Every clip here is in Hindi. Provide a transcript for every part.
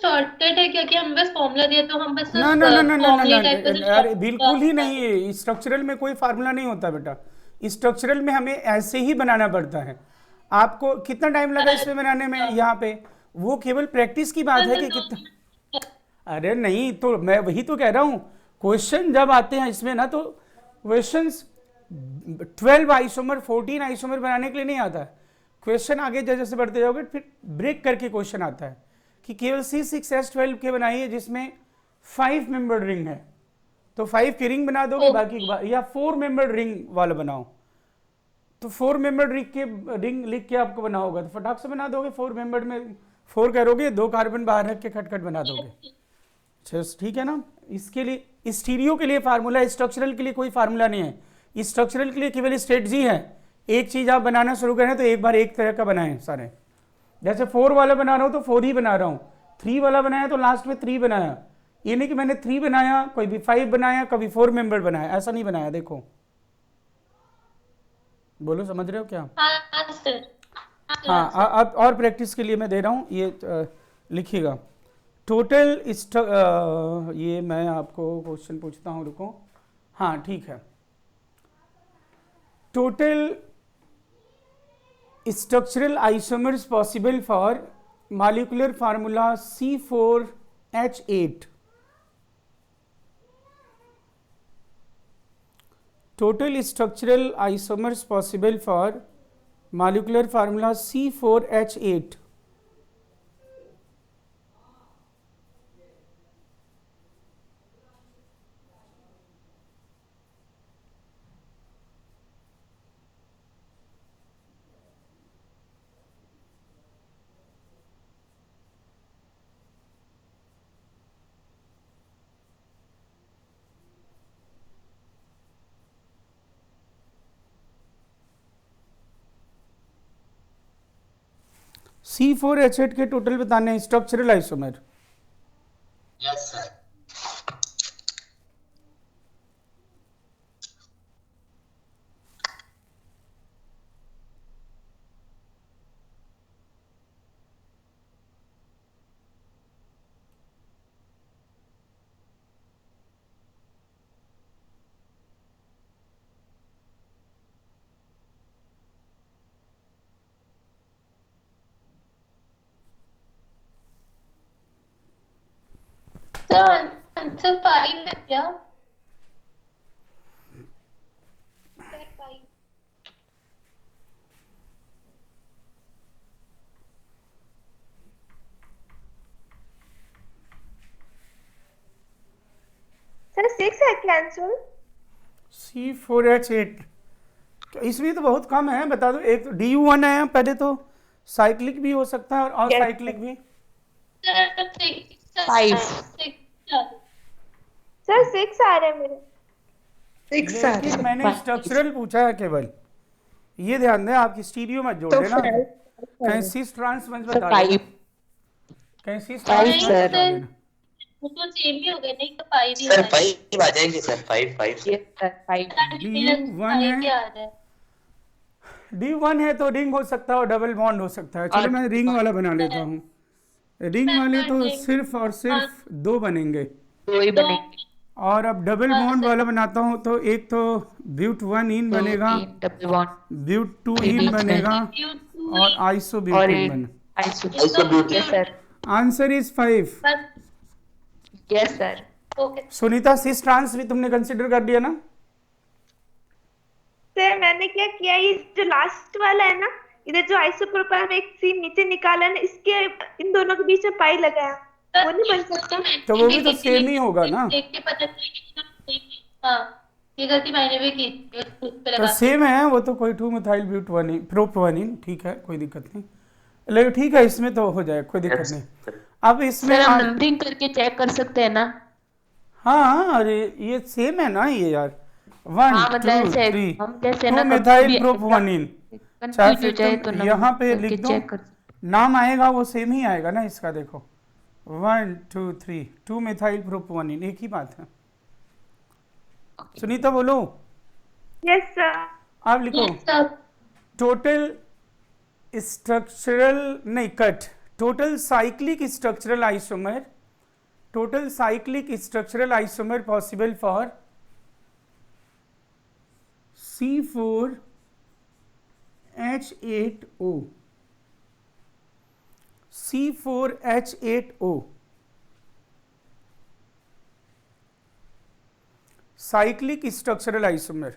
शॉर्टकट है क्योंकि हम बस फॉर्मूला दिया तो हम बस ना ना ना ना ना ना फॉर्मूले टाइप का जो ना, अरे शॉर्टकट बिल्कुल ही होता नहीं है, स्ट्रक्चरल में कोई फार्मूला नहीं होता बेटा। स्ट्रक्चरल में हमें ऐसे ही बनाना पड़ता है। आपको कितना टाइम लगा है। इसमें बनाने में अच्छा, यहाँ पे? वो केवल प्रैक्टिस की बात है बस कि दो कितना। मिनट। अरे नहीं तो मैं वही तो कह रहा हूँ, क्वेश्चन जब आते हैं इसमें ना तो क्वेश्चंस 12 आइसोमर 14 आइसोमर बनाने के लिए नहीं आता है। क्वेश्चन आगे जैसे जैसे बढ़ते जाओगे फिर ब्रेक करके क्वेश्चन आता है कि केवल C6H12 के बनाइए जिसमें 5 मेंबर्ड रिंग है, तो 5 की रिंग बना दोगे, बाकी या 4 मेंबर्ड रिंग वाला बनाओ, तो 4 मेंबर्ड रिंग के रिंग लिख के आपको बना होगा तो फटाक से बना दोगे। 4 मेंबर्ड में 4 करोगे, 2 कार्बन बाहर रख के खटखट बना दोगे। अच्छा ठीक है ना। इसके लिए स्टीरियो के लिए फार्मूला, स्ट्रक्चरल के लिए कोई फार्मूला नहीं है। स्ट्रक्चरल के लिए केवल स्ट्रेटजी है। एक चीज आप बनाना शुरू करें तो एक बार एक तरह का बनाएं सारे। जैसे 4 वाला बना रहा हूं तो 4 ही बना रहा हूं, 3 वाला बनाया तो लास्ट में 3 बनाया। ये नहीं कि मैंने 3 बनाया कोई भी 5 बनाया कभी 4 मेंबर बनाया, ऐसा नहीं बनाया। देखो बोलो समझ रहे हो क्या? हाँ सर। हाँ सर, हाँ हाँ सर। अब और प्रैक्टिस के लिए मैं दे रहा हूँ ये, लिखिएगा टोटल। ये मैं आपको क्वेश्चन पूछता हूँ, रुको। हाँ ठीक है। Total structural isomers possible for molecular formula C4H8। Total structural isomers possible for molecular formula C4H8। C4H8 के टोटल बताने हैं structural isomer. Yes sir. Sir answer 5 है क्या? सर 5। सर 6 है क्या आंसर? C4H8 इसमें तो बहुत कम है, बता दो। एक तो DU1 है पहले, तो साइक्लिक भी हो सकता है और यस असाइक्लिक भी। सर 6। 5। 6। सर 6 आ रहे हैं मेरे। 6 आ लेकिन रहा मैंने है। स्ट्रक्चरल पूछा है केवल, ये ध्यान दें। आपकी स्टीरियो मत जोड़ तो देना, 5 कहीं सिस ट्रांस मत सर, बता देना, 5 कहीं सिस ट्रांस 5 नहीं मत सर। बता सर, देना। वो तो सेम ही हो गए, नहीं तो 5 ही सर हमारे। 5 आ जाएंगे सर, 5 यस सर 5। DU1 है, 5 ही आ रहा है। D1 है तो रिंग हो सकता है और डबल बॉन्ड हो सकता है। और चलो मैं रिंग वाला बना लेता हूँ। रिंग वाले तो सिर्फ और हाँ, सिर्फ 2 बनेंगे। दो ही दो। बनेंगे। और अब डबल हाँ बॉन्ड सर। वाला बनाता हूँ तो एक तो ब्यूट 1 इन 2 बनेगा, 3 डबल बॉन्ड ब्यूट 2 थ्री इन बीच में बनेगा यू टू और आइसो और ब्यूटेन एक बने। Iso. Isobutene. Yes sir. Answer is 5। बस। Yes sir. Okay. Sunita cis trans भी तुमने कंसिडर कर दिया ना? सर मैंने क्या किया, ये जो लास्ट वाला है ना, इधर जो आइसोप्रोपाइल में एक सी नीचे निकाला ना, इसके इन दोनों के बीच में पाई लगाया, वो नहीं बन सकता? तो वो भी तो सेम ही होगा ना। देख के पता चला कि हाँ, ये गलती मैंने भी की थी उस पे तो लगा के। सेम है वो तो, कोई 2 मिथाइल ब्यूट 1 इन प्रोप 1 इन, ठीक है कोई दिक्कत नहीं। लेकिन ठीक है इसमें तो हो जाए, कोई दिक्कत यस नहीं। सर। अब इसमें सर हम नंबरिंग करके चेक कर सकते हैं ना? हाँ अरे ये सेम है ना ये यार, 1 हाँ मतलब 2 ऐसे 3, हम जैसे 2 ना कभी मिथाइल भी प्रोप एग्जाम 1 इन। चाहे कंफ्यूज हो फिर जाए तुम तो नंबर यहाँ पे करके लिख दो, चेक कर। नाम आएगा वो सेम ही आएगा ना इसका। देखो 1 2 3, 2 मिथाइल प्रोप 1 इन, एक ही बात है। सुनीता बोलो। Yes sir. आप लिखो यस सर। टोटल स्ट्रक्चरल, नहीं cut, total cyclic structural isomer possible for C4H8O. C4H8O cyclic structural isomer.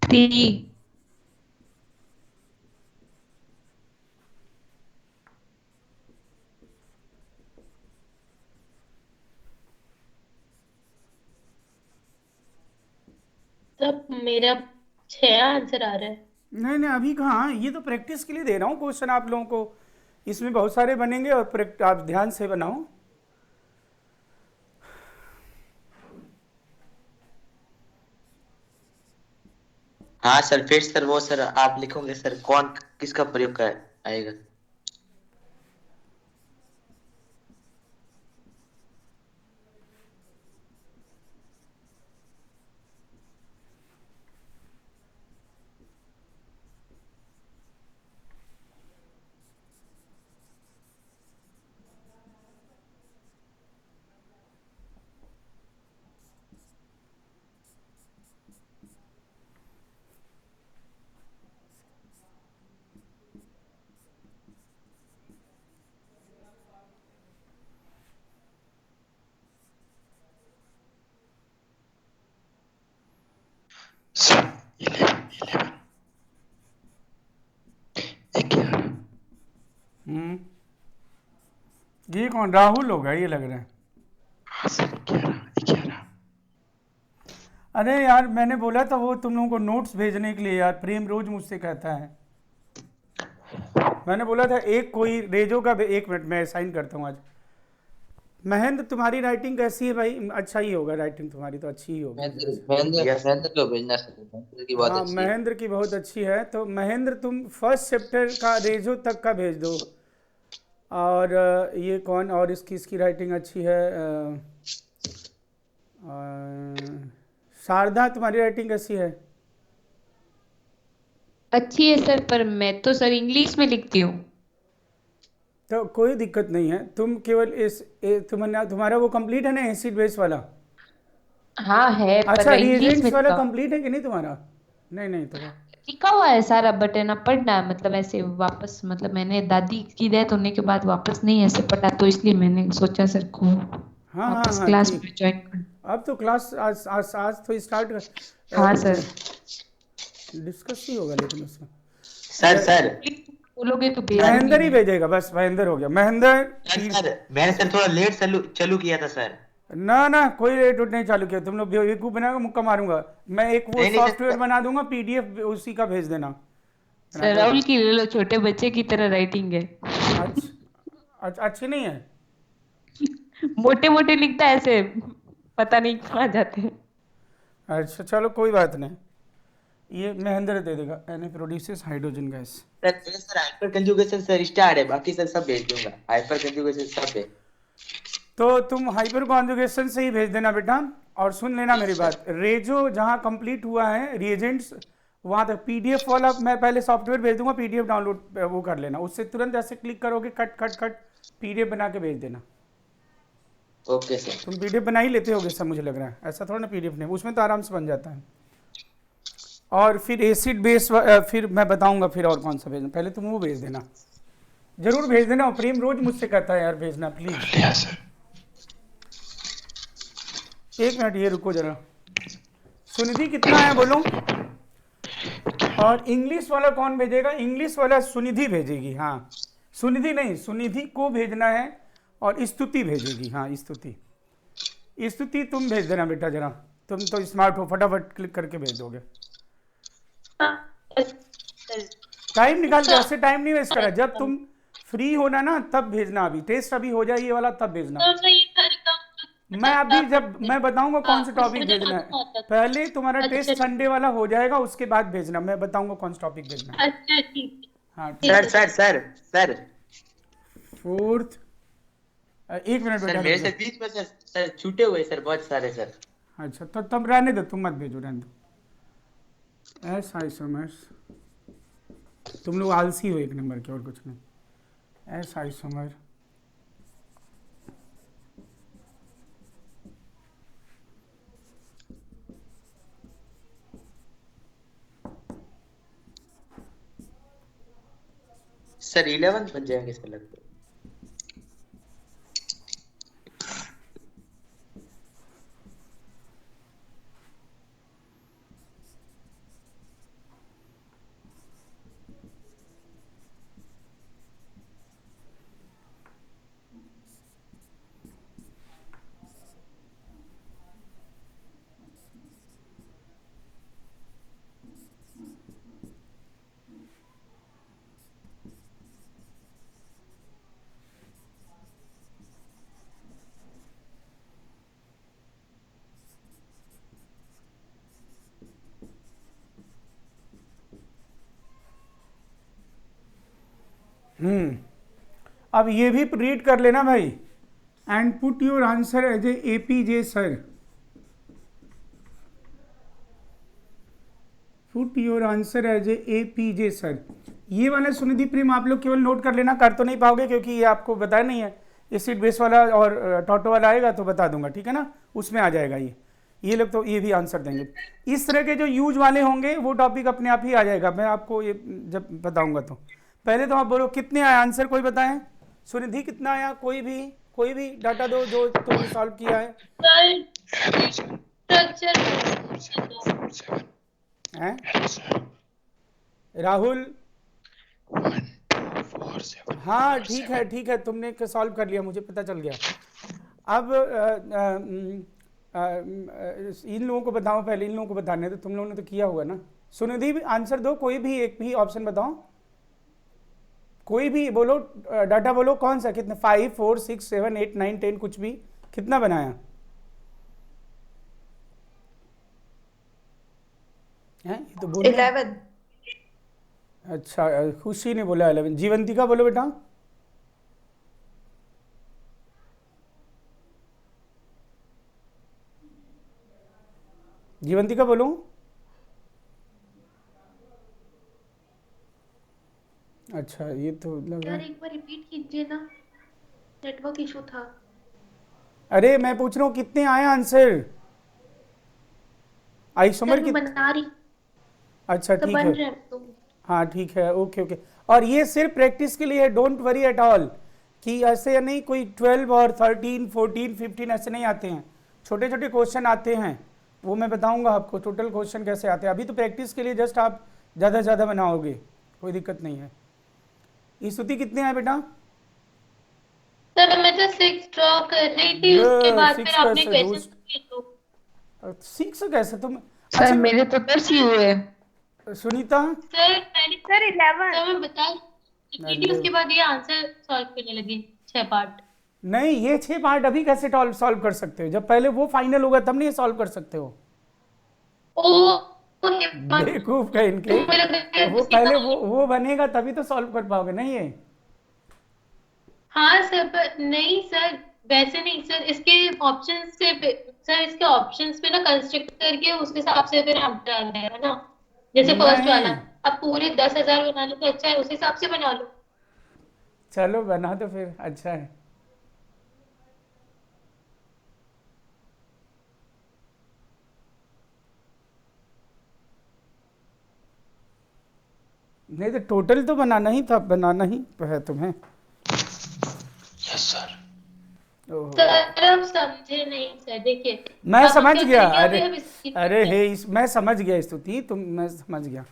C. सब मेरा 6 आंसर आ रहा है। नहीं अभी कहाँ, ये तो प्रैक्टिस के लिए दे रहा हूँ क्वेश्चन आप लोगों को, इसमें बहुत सारे बनेंगे और आप ध्यान से बनाओ। हाँ सर, फिर सर वो सर आप लिखोगे सर कौन किसका प्रयोग कर आएगा। ये कौन, राहुल होगा ये लग रहा है। हाँ सर 11। अरे यार मैंने बोला था वो तुम लोगों को नोट्स भेजने के लिए यार, प्रेम रोज मुझसे कहता है। मैंने बोला था एक कोई रेजो का, 1 मिनट मैं साइन करता हूँ आज। महेंद्र तुम्हारी राइटिंग कैसी है भाई? अच्छा ही होगा, राइटिंग तुम्हारी तो अच्छी ही होगी। महेंद्र को भेजना सर, महेंद्र की बहुत हाँ अच्छी है। महेंद्र की बहुत अच्छी है। तो महेंद्र तुम फर्स्ट चैप्टर का रेजो तक का भेज दो। और ये कौन, और इसकी राइटिंग अच्छी है। शारदा तुम्हारी राइटिंग कैसी है? अच्छी है सर, पर मैं तो सर इंग्लिश में लिखती हूँ। तो कोई दिक्कत नहीं है, तुम केवल तुम्हारा वो कंप्लीट है ना एसिड बेस वाला? हाँ है, पर अच्छा इंग्लिश रिएजेंट्स में वाला लिखा कंप्लीट है कि नहीं तुम्हारा? नहीं तो लिखा हुआ है सारा, बट है ना पढ़ना है, मतलब ऐसे वापस, मतलब मैंने दादी की डेथ होने के बाद वापस नहीं ऐसे पढ़ा, तो इसलिए मैंने सोचा सर को वापस क्लास में ज्वाइन कर। अब तो क्लास आज तो स्टार्ट हाँ सर, डिस्कस ही होगा लेकिन उसमें सर बोलोगे तो महेंद्र ही भेजेगा, बस महेंद्र हो गया। महेंद्र मैंने सर थोड़ा लेट चालू किया था सर। ना कोई रेट नहीं चालू किया, तुम लोग बेवकूफ बनाओगे, मुक्का मारूंगा मैं। एक वो सॉफ्टवेयर बना दूंगा, पीडीएफ उसी का भेज देना। सर राहुल की ले लो, छोटे बच्चे की तरह राइटिंग है। अच्छा अच्छी नहीं है, मोटे मोटे लिखता है ऐसे, पता नहीं कहाँ जाते हैं। अच्छा चलो कोई बात नहीं, ये महेंद्र दे देगा। N produces hydrogen gas. Sir hyper conjugation sir start है, बाकी सर सब भेज दूंगा। हाइपर कंजुगेशन सब है। तो तुम हाइपर कॉन्जुगेशन से ही भेज देना बेटा। और सुन लेना मेरी बात, रेजो जहाँ कंप्लीट हुआ है रिएजेंट्स, वहाँ तक पीडीएफ वाला मैं पहले सॉफ्टवेयर भेज दूंगा, पीडीएफ डाउनलोड वो कर लेना, उससे तुरंत ऐसे क्लिक करोगे, कट पीडीएफ बना के भेज देना। Okay sir. तुम पीडीएफ बना ही लेते होगे सब, मुझे लग रहा है, ऐसा थोड़ा ना पीडीएफ नहीं, उसमें तो आराम से बन जाता है। और फिर एसिड बेस फिर मैं बताऊंगा फिर और कौन सा भेजना, पहले तुम वो भेज देना, जरूर भेज देना। और प्रेम रोज मुझसे कहता है यार भेजना प्लीज। एक मिनट ये रुको जरा। सुनिधि कितना आया बोलो। और इंग्लिश वाला कौन भेजेगा? इंग्लिश वाला सुनिधि भेजेगी। हाँ सुनिधि नहीं, सुनिधि को भेजना है। और स्तुति भेजेगी। हाँ स्तुति, स्तुति तुम भेज देना बेटा जरा, तुम तो स्मार्ट हो, फटाफट क्लिक करके भेज दोगे। टाइम निकाल के, ऐसे टाइम नहीं वेस्ट करा, जब तुम फ्री होना ना तब भेजना। अभी टेस्ट अभी हो जाए ये वाला तब भेजना। मैं अभी जब मैं बताऊंगा कौन सा टॉपिक भेजना है, पहले तुम्हारा टेस्ट संडे वाला हो जाएगा, उसके बाद भेजना, मैं बताऊंगा कौन सा टॉपिक भेजना है। अच्छा ठीक है। हाँ sir sir sir sir 4th, एक मिनट सर बेटा मेरे रुक से जाओ। बीच में सर छूटे हुए सर बहुत सारे सर। अच्छा तो तब रहने दो, तुम मत भेजो, रहने दो। एस आइसोमर्स, तुम लोग आलसी हो एक नंबर के, और कुछ नहीं। एस आइसोमर सर 11 बन जाएंगे सर लगभग। अब ये भी रीड कर लेना भाई। And put your answer as a PJ sir, put your answer as a PJ sir. ये वाला सुनिधि प्रेम आप लोग केवल नोट कर लेना, कर तो नहीं पाओगे क्योंकि ये आपको बताया नहीं है। एसिड बेस वाला और टोटो वाला आएगा तो बता दूंगा, ठीक है ना, उसमें आ जाएगा ये लोग तो ये भी आंसर देंगे। इस तरह के जो यूज वाले होंगे वो टॉपिक अपने आप ही आ जाएगा, मैं आपको ये जब बताऊंगा। तो पहले तो आप बोलो कितने आए आंसर, कोई बताएं। सुनिधि कितना आया, कोई भी डाटा दो जो तुमने सॉल्व किया है। हैं? राहुल 1 2 4 7। हाँ ठीक है तुमने सॉल्व कर लिया, मुझे पता चल गया। अब इन लोगों को बताओ, पहले इन लोगों को बताने तो, तुम लोगों ने तो किया होगा ना। सुनिधि भी आंसर दो, कोई भी एक भी ऑप्शन बताओ, कोई भी बोलो, डाटा बोलो कौन सा, कितने, 5 4 6 7 8 9 10, कुछ भी, कितना बनाया है? ये तो बोलो। 11। अच्छा खुशी ने बोला 11। जीवंतिका बोलो बेटा। जीवंतिका बोलो। अच्छा ये तो लग रहा यार है, एक बार रिपीट कीजिए ना, नेटवर्क इशू था। अरे मैं पूछ रहा हूँ कितने आए आंसर आइसोमर सर की। मैं बना रही अच्छा तो ठीक बन है, रहे हैं तो। हाँ ठीक है, ओके। और ये सिर्फ प्रैक्टिस के लिए है, डोंट वरी एट ऑल, कि ऐसे नहीं कोई 12 और 13 14 15 ऐसे नहीं आते हैं, छोटे छोटे क्वेश्चन आते हैं, वो मैं बताऊंगा आपको टोटल क्वेश्चन कैसे आते हैं। अभी तो प्रैक्टिस के लिए जस्ट आप ज़्यादा से ज़्यादा बनाओगे, कोई दिक्कत नहीं है। स्तुति कितने आए बेटा? सर मैं तो 6 ड्रॉ कर रही थी, उसके बाद फिर आपने क्वेश्चन किए तो। 6 कैसे तुम? सर अच्छा मेरे तो 10 ही हुए। सुनीता सर मैंने सर 11। सर मैं बता रही थी, उसके बाद ये आंसर सॉल्व करने लगी 6 पार्ट। नहीं, ये 6 पार्ट अभी कैसे सॉल्व कर सकते हो, जब पहले वो फाइनल होगा तब नहीं सॉल्व कर सकते हो। ओ बेवकूफ का इनके, वो पहले वो बनेगा तभी तो सॉल्व कर पाओगे, नहीं है? हाँ सर, पर नहीं सर, वैसे नहीं सर, इसके ऑप्शंस से सर, इसके ऑप्शंस पे ना कंस्ट्रक्ट करके उसके हिसाब से फिर आप डाल देगा ना, जैसे फर्स्ट वाला। नहीं। अब पूरे 10,000 बना लो तो अच्छा है, उस हिसाब से बना लो। चलो बना तो फिर अच्छा है। नहीं तो टोटल तो बनाना ही था, बनाना ही है तुम्हें। Yes sir. ओहो। सर अब समझे नहीं सर, देखिए मैं अब हम समझ क्या गया। करेंगे, अरे अभी अब इसकी अरे हे मैं समझ गया स्तुति, मैं समझ गया।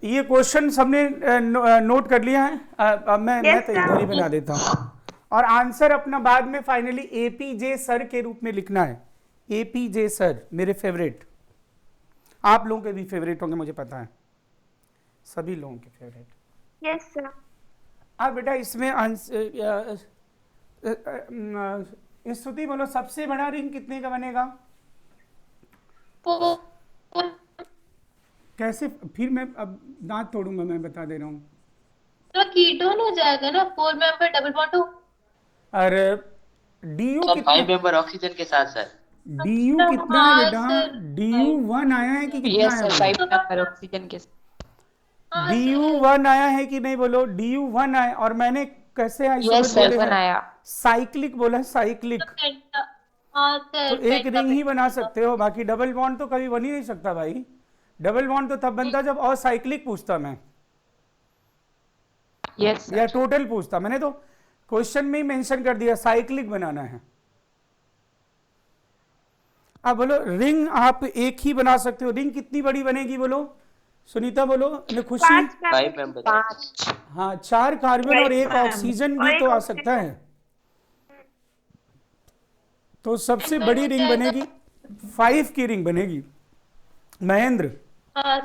ये क्वेश्चन सबने नोट कर लिया है। अब मैं Yes, तो sir. इधर ही बना देता हूँ और आंसर अपना बाद में फाइनली एपीजे सर के रूप में लिखना है। एपीजे सर मेरे फेवरेट, आप लोगों के भी फेवरेट होंगे मुझे पता है, सभी लोगों के फेवरेट। Yes sir. अब बेटा इसमें स्तुति बोलो सबसे बड़ा रिंग कितने का बनेगा? कैसे? फिर मैं अब दांत तोड़ूंगा, मैं बता दे रहा हूँ। तो कीटोन हो जाएगा ना, 4 मेंबर डबल बॉन्ड हो। अरे डीयू तो कितना? 5 मेंबर ऑक्सीजन के साथ सर। डीयू अच्छा, कितना है हाँ, बेटा? सर, डीयू 1 आया है कि कितना यस है? सर, 5 नंबर ऑक्सीजन के। हाँ, डीयू सर। 1 आया है कि नहीं बोलो? डीयू 1 आया और मैंने कैसे आइसोमर यस सर, बोले हैं? बनाया। साइक्लिक बोला है, साइक्लिक। हाँ सर, तो एक रिंग ही बना सकते हो, बाकी डबल बॉन्ड तो कभी बन ही नहीं सकता भाई। डबल बॉन्ड तो तब बनता जब और साइक्लिक पूछता मैं, यस या सर। टोटल पूछता। मैंने तो क्वेश्चन में ही मेंशन कर दिया साइक्लिक बनाना है। अब बोलो रिंग आप एक ही बना सकते हो, रिंग कितनी बड़ी बनेगी बोलो? सुनीता बोलो, खुशी। 5 मेंबर। 5। हाँ 4 कार्बन और 1 Right. ऑक्सीजन और भी एक तो आ ऑक्सीजन। सकता है। तो सबसे बड़ी रिंग बनेगी 5 की रिंग बनेगी। महेंद्र हाँ,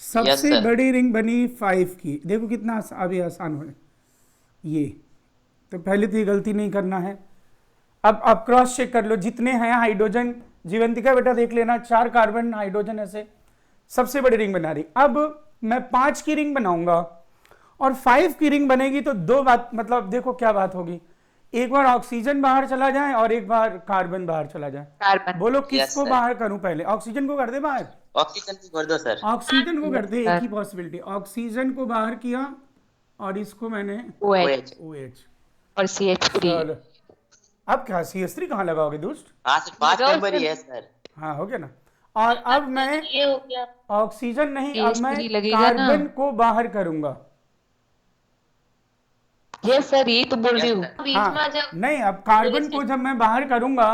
सबसे sir. बड़ी रिंग बनी 5 की। देखो कितना अभी आसान हो ये। तो पहले तो ये गलती नहीं करना है। अब क्रॉस चेक कर लो जितने हैं हाइड्रोजन। जीवंतिका बेटा देख लेना, 4 कार्बन हाइड्रोजन ऐसे सबसे बड़ी रिंग बना रही। अब मैं 5 की रिंग बनाऊंगा और 5 की रिंग बनेगी तो दो बात, मतलब देखो क्या बात होगी, एक बार ऑक्सीजन बाहर चला जाए और एक बार कार्बन बाहर चला जाए। कार्बन। बोलो Yes, किसको sir. बाहर करूं? पहले ऑक्सीजन को कर दे बाहर। ऑक्सीजन को कर दो सर। ऑक्सीजन को करते Yes, एक ही पॉसिबिलिटी, ऑक्सीजन को बाहर किया और इसको मैंने OH OH। OH। और CH3। चलो अब क्या CH3 कहाँ लगाओगे दोस्त? हाँ सर, 5 लगाओ मेंबर ही सर। है सर। हाँ हो गया ना। और अब मैं ये हो गया। ऑक्सीजन नहीं, अब मैं CH3 लगेगा ना। कार्बन को बाहर करूंगा। यस सर, यही तो बोल रही Yes, हूँ। sir. बीच में हाँ जब नहीं, अब कार्बन को जब मैं बाहर करूंगा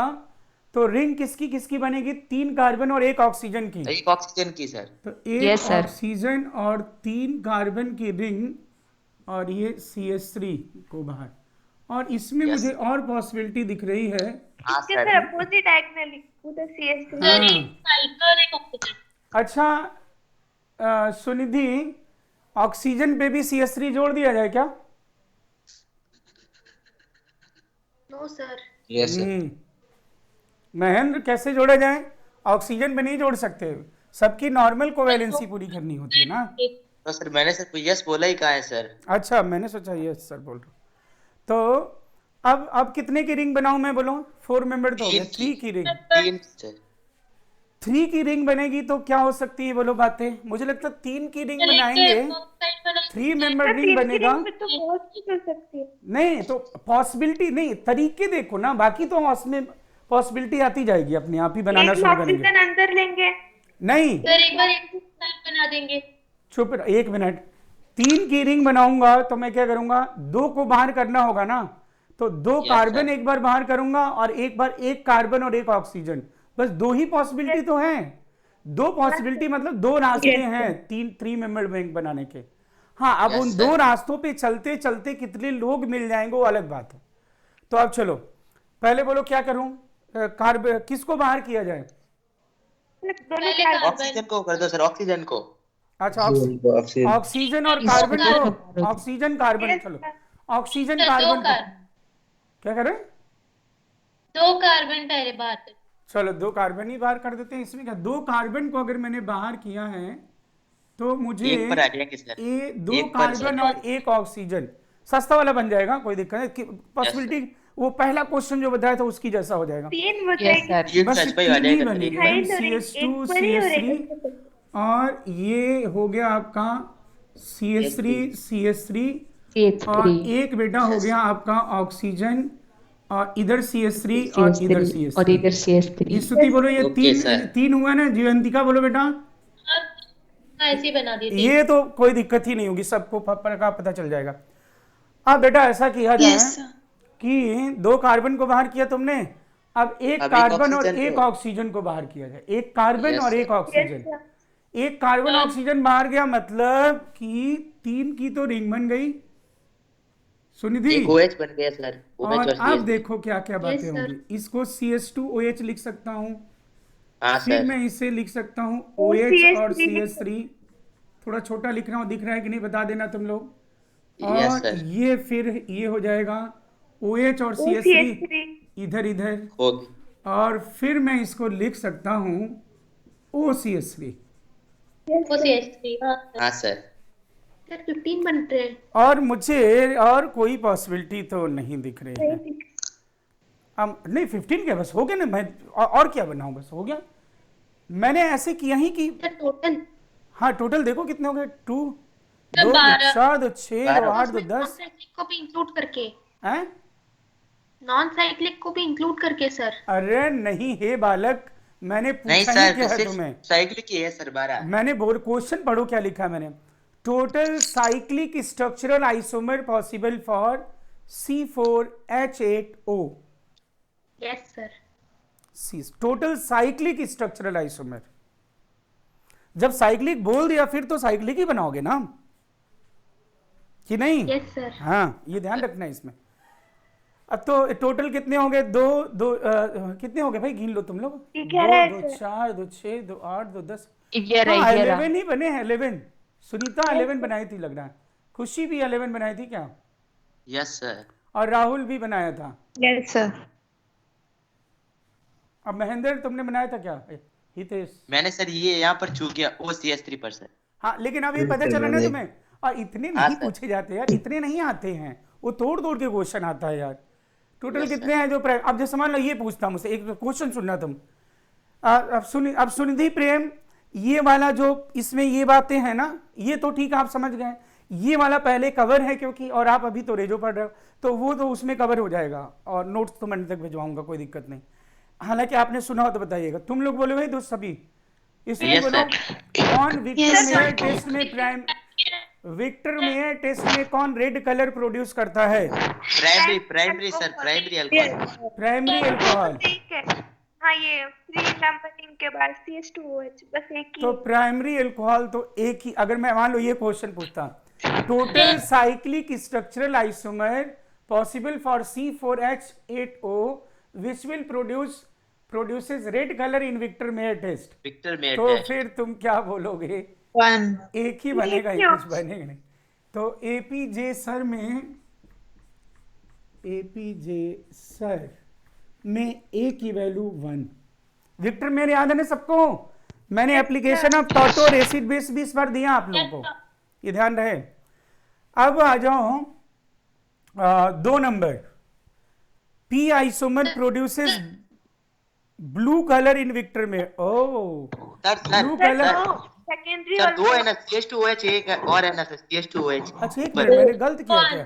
तो रिंग किसकी किसकी बनेगी? 3 कार्बन और 1 ऑक्सीजन की। एक ऑक्सीजन की सर। तो 1 Yes, sir. ऑक्सीजन और 3 कार्बन की रिंग और ये CH3 को बाहर। और इसमें Yes. मुझे और पॉसिबिलिटी दिख रही है। हाँ इसके सर। सर अपोजिट डायगोनली उधर CH3। हाँ। एक साइकिल और एक ऑक्सीजन। अच्छा सुनिधि, ऑक्सीजन पे भी CH3 जोड़ दिया जाए क्या? No sir. Yes sir. Mahendra कैसे जोड़ा जाए? ऑक्सीजन पे नहीं जोड़ सकते, सबकी नॉर्मल कोवैलेंसी पूरी करनी होती है ना। तो सर मैंने सर को यस बोला ही कहा है सर। अच्छा मैंने सोचा ये सर बोल रहा हूँ। तो अब कितने की रिंग बनाऊं मैं? बोलो 4 मेंबर तो हो गया। 3 की रिंग। 3 सर। 3 की रिंग बनेगी तो क्या हो सकती है बोलो बातें? मुझे लगता है 3 की रिंग बनाएंगे, 3 मेंबर रिंग बनेगा। तो बहुत कुछ कर सकती है। नहीं तो पॉसिबिलिटी नहीं, तरीके देखो ना, बाकी तो उसमें पॉसिबिलिटी आती जाएगी, अपने आप ही बनाना एक शुरू करेंगे। ऑक्सीजन अंदर लेंगे। नहीं सर एक बार एक साइड बना देंगे। चुप रहो, 1 मिनट। 3 की रिंग बनाऊंगा तो मैं क्या करूंगा, 2 को बाहर करना होगा ना, तो 2 Yes, कार्बन sir. एक बार बाहर करूंगा और एक बार 1 कार्बन और 1 ऑक्सीजन। बस 2 ही पॉसिबिलिटी तो हैं। 2 पॉसिबिलिटी मतलब 2 रास्ते Yes, हैं 3 मेंबर बैंक बनाने के। हाँ अब Yes, उन sir. 2 रास्तों पे चलते चलते कितने लोग मिल जाएंगे वो अलग बात है। तो अब चलो पहले बोलो क्या करूं, कार्बन किसको बाहर किया जाए? दोनों पहले कार्बन। ऑक्सीजन को कर दो सर, ऑक्सीजन को। अच्छा ऑक्सीजन और कार्बन को, ऑक्सीजन कार्बन, Yes, चलो sir. ऑक्सीजन सर, कार्बन को 2 कार्बन। क्या करें? 2 कार्बन पहले बाहर कर। चलो 2 कार्बन ही बाहर कर देते हैं। इसमें क्या, 2 कार्बन को अगर मैंने बाहर किया है तो मुझे एक पर आ जाएंगे सर। 2 एक पर कार्बन सर। और 1 ऑक्सीजन, सस्ता वाला बन जाएगा, कोई दिक्कत नहीं। पॉसिबिलिटी वो पहला क्वेश्चन जो बताया था उसकी जैसा हो जाएगा। 3 हो यस जाएगी। सर। तीन बस सच पे ही आ 3 ही जाएगा। बनेगी हाइट भाई, और एक CH2 पर ही हो CH3 रहेगा। और ये हो गया आपका CH3 CH3 और CH3। एक बेटा हो गया आपका ऑक्सीजन और इधर CH3 और इधर CH3 और CH3। इधर CH3। स्तुति बोलो ये ओके, सर। तीन हुआ ना। जीवंतिका बोलो बेटा। हाँ, ऐसे ही बना दी थी। ये तो कोई दिक्कत ही नहीं होगी, सबको पता चल जाएगा। अब बेटा ऐसा किया जाए कि 2 कार्बन को बाहर किया तुमने, अब एक अब एक कार्बन और ऑक्सीजन एक को। ऑक्सीजन को बाहर किया जाए। एक कार्बन Yes, और sir. एक ऑक्सीजन। एक कार्बन ऑक्सीजन बाहर गया, मतलब कि 3 की तो रिंग बन गई सुनिधि। एक OH बन गया सर। OH और और अब CH3। देखो क्या क्या बातें sir. होंगी। इसको CH2OH लिख सकता हूँ, हाँ फिर सर। मैं इसे लिख सकता हूँ OCH OH और लिख CH3। थोड़ा छोटा लिख रहा हूँ, दिख रहा है कि नहीं बता देना तुम लोग। यस और सर। ये फिर ये हो जाएगा OH और CH3 OCH3 इधर इधर। हो गया। और फिर मैं इसको लिख सकता हूँ OCH3। वो CH3। हाँ हाँ सर। सर 15 बन रहे हैं। और मुझे और कोई पॉसिबिलिटी तो नहीं दिख रही है। अब नहीं 15 क्या, बस हो गया ना। मैं और क्या बनाऊं, बस हो गया। मैंने ऐसे किया ही कि सर टोटल हाँ टोटल देखो कितने हो गए। 2 सर 2 12। 4 2 6 2 12। 8 2 10 साइक्लिक को भी इंक्लूड करके, हैं। नॉन साइक्लिक को भी इंक्लूड करके सर। अरे नहीं हे बालक, मैंने नहीं पूछा ही सर, क्या है सिर्फ तुम्हें। साइकिल की है सर 12। मैंने बोल क्वेश्चन पढ़ो क्या लिखा है मैंने। Total cyclic structural isomer possible for C4H8O। Yes sir. Total cyclic structural isomer. जब साइक्लिक बोल दिया फिर तो साइक्लिक ही बनाओगे ना, कि नहीं? Yes sir. हाँ ये ध्यान रखना है इसमें। अब तो टोटल कितने हो गए? दो कितने हो गए भाई, गिन लो तुम लोग। 2 2 4 2 6 2 8 2 10 11 ही बने हैं। 11 सुनीता 11 बनाई थी लग रहा है। खुशी भी 11 बनाई थी क्या? Yes sir. और राहुल भी बनाया था। Yes sir. अब महेंद्र तुमने बनाया था क्या? हितेश मैंने सर ये यहाँ पर चूक गया OCH3 पर सर। हाँ, लेकिन अब ये पता चला ना तुम्हें। और इतने हाँ, नहीं सर। पूछे जाते यार, इतने नहीं आते हैं। वो तोड़ तोड़ के क्वेश्चन आता है यार। टोटल Yes, कितने हैं जो अब जैसे मान लो ये पूछता मुझसे एक क्वेश्चन सुनना तुम। अब सुनिधि प्रेम, ये वाला जो इसमें ये बातें हैं ना, ये तो ठीक है आप समझ गए। ये वाला पहले कवर है क्योंकि, और आप अभी तो रेजो पढ़ रहे हो तो वो तो उसमें कवर हो जाएगा। और नोट्स तो मंडे तक भिजवाऊंगा, कोई दिक्कत नहीं। हालांकि आपने सुना हो तो बताइएगा। तुम लोग बोले भाई दोस्त सभी, इसलिए Yes, बोलो sir. कौन विक्टर मेयर टेस्ट में विक्टर मेयर टेस्ट में कौन रेड कलर प्रोड्यूस करता है? Primary sir, primary alcohol. Primary alcohol. ठीक है। हाँ ये फ्री नंबरिंग के बाद CH2OH बस एक ही। तो प्राइमरी अल्कोहल तो एक ही। अगर मैं मान लो ये क्वेश्चन पूछता, total cyclic structural isomer possible for C4H8O which will produces red colour in Victor Meyer test, Victor Meyer तो टेस्ट। फिर तुम क्या बोलोगे? 1 एक ही बनेगा, ही कुछ बनेगा नहीं। तो APJ सर में A की वैल्यू 1। विक्टर मेयर याद है ना सबको? मैंने एप्लीकेशन ऑफ टॉटोर एसिड बेस भी इस बार दिया आप लोगों को, ये ध्यान रहे। अब आ जाओ 2 नंबर। P isomer produces blue colour in Victor Meyer. Oh sir blue colour. Secondary sir 2 है ना, CH2OH एक है और है ना सर CH2OH। अच्छा एक मिनट, मैंने गलत किया क्या?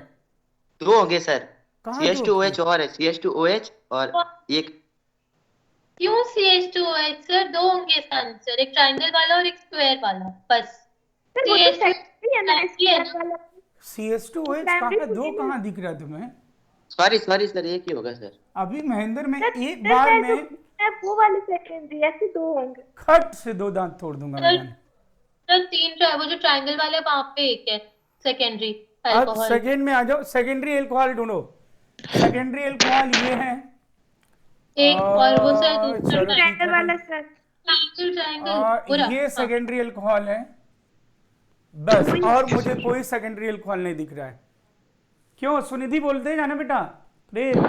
2 होंगे सर। कहाँ दो CH2OH और है, CH2OH और एक। क्यों CH2OH सर? 2 होंगे इसका आंसर, एक ट्रायंगल वाला और एक स्क्वायर वाला, बस। सर वो तो सेकेंडरी है ना ये है। स्क्वायर वाला। CH2OH कहाँ, 2 कहाँ दिख रहा है तुम्हें? सॉरी सर, एक ही होगा सर। अभी महेंद्र में सर, एक सर, बार सर, में वो वाले सेकेंडरी, ऐसे 2 होंगे। खट से 2 दांत तोड़ दूंगा मैं। सर 3 वो जो ट्रायंगल वाले वहां पे एक है सेकेंडरी अब अल्कोहल। सेकेंड में आ जाओ, सेकेंडरी अल्कोहल ढूंढो। सेकेंडरी अल्कोहल ये है एक और वो सर चलो, दूसरा ठीक है। ट्रायंगल वाला सर। ट्रायंगल ये सेकेंडरी अल्कोहल है बस, और मुझे कोई सेकेंडरी अल्कोहल नहीं दिख रहा है। क्यों सुनिधि बोलते जाना बेटा प्रेम,